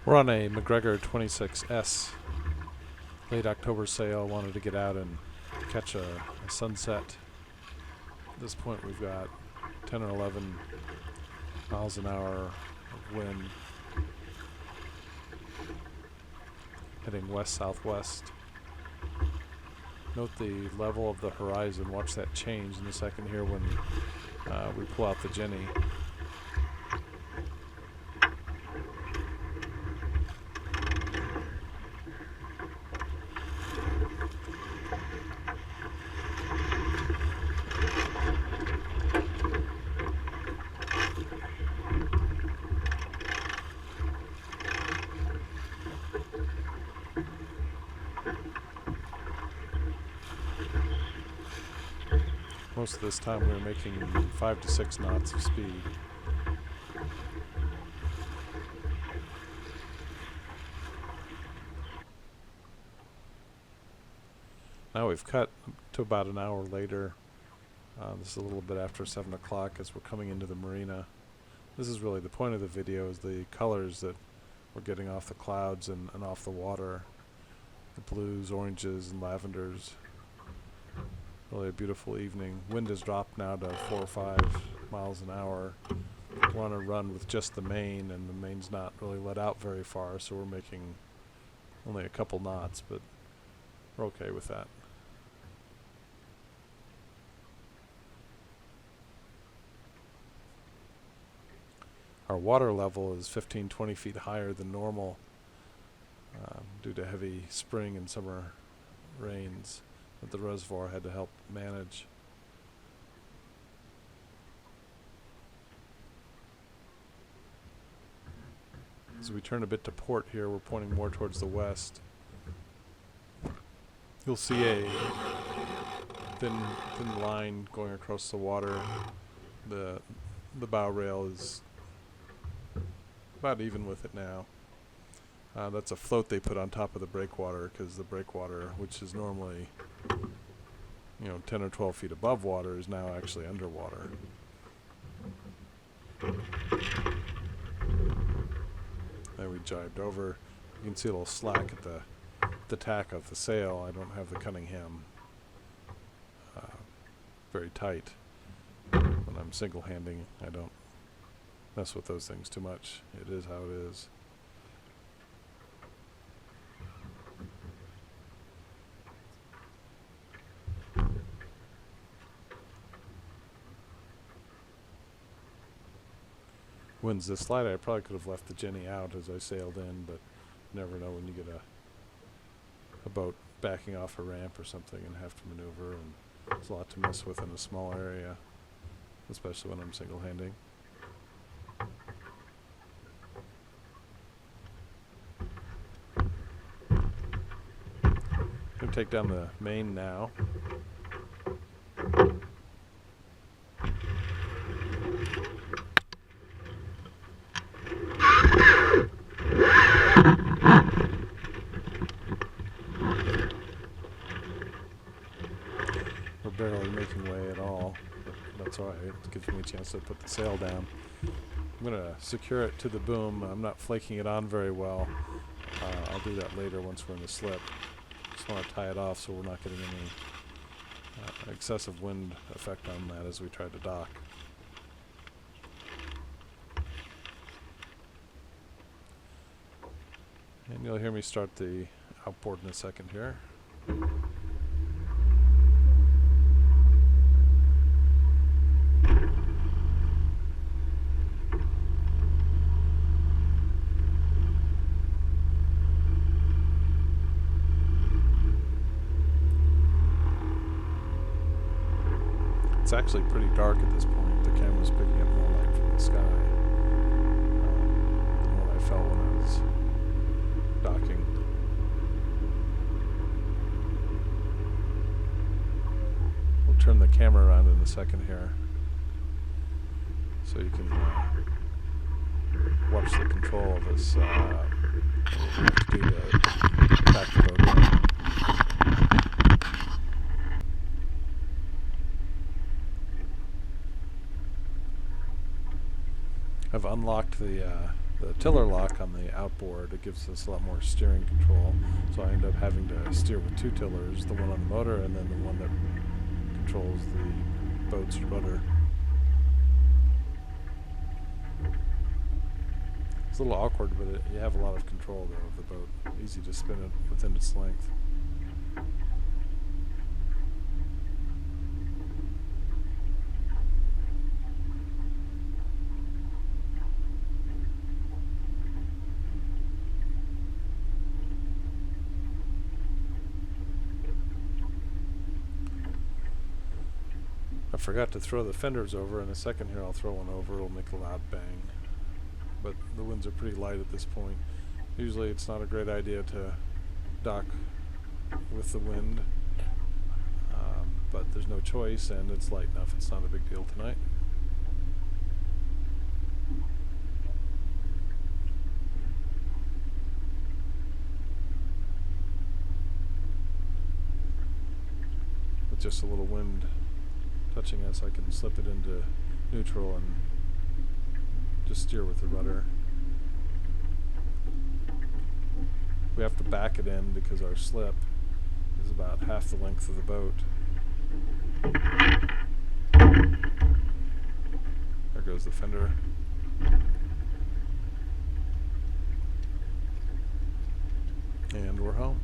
We're on a MacGregor 26S late October sail. Wanted to get out and catch a sunset. At this point we've got 10 or 11 miles an hour of wind heading west-southwest. Note the level of the horizon. Watch that change in a second here when we pull out the Jenny. Most of this time we were making 5 to 6 knots of speed. Now we've cut to about an hour later. This is a little bit after 7 o'clock as we're coming into the marina. This is really the point of the video, is the colors that we're getting off the clouds and off the water. The blues, oranges, and lavenders. Really a beautiful evening. Wind has dropped now to 4 or 5 miles an hour. We're on a run with just the main, and the main's not really let out very far, so we're making only a couple knots, but we're okay with that. Our water level is 15-20 feet higher than normal due to heavy spring and summer rains that the reservoir had to help manage. As we turn a bit to port here, we're pointing more towards the west. You'll see a thin line going across the water. The bow rail is about even with it now. That's a float they put on top of the breakwater, because the breakwater, which is normally 10 or 12 feet above water, is now actually underwater. Then we jibed over. You can see a little slack at the tack of the sail. I don't have the Cunningham very tight. When I'm single-handing, I don't mess with those things too much. It is how it is. Wind's this light, I probably could have left the Jenny out as I sailed in, but you never know when you get a boat backing off a ramp or something and have to maneuver, and there's a lot to mess with in a small area, especially when I'm single-handing. I'm going to take down the main now. We're barely making way at all, but that's alright. It gives me a chance to put the sail down. I'm going to secure it to the boom. I'm not flaking it on very well. I'll do that later once we're in the slip. Just want to tie it off so we're not getting any excessive wind effect on that as we try to dock. And you'll hear me start the outboard in a second here. It's actually pretty dark at this point. The camera's picking up more light from the sky than what I felt when I was docking. We'll turn the camera around in a second here so you can watch the control of us do to back the boat in. I've unlocked the the tiller lock on the outboard, it gives us a lot more steering control. So I end up having to steer with two tillers, the one on the motor and then the one that controls the boat's rudder. It's a little awkward, but you have a lot of control though of the boat. Easy to spin it within its length. I forgot to throw the fenders over. In a second here I'll throw one over. It'll make a loud bang. But the winds are pretty light at this point. Usually it's not a great idea to dock with the wind, but there's no choice and it's light enough. It's not a big deal tonight. With just a little wind touching us, I can slip it into neutral and just steer with the rudder. We have to back it in because our slip is about half the length of the boat. There goes the fender. And we're home.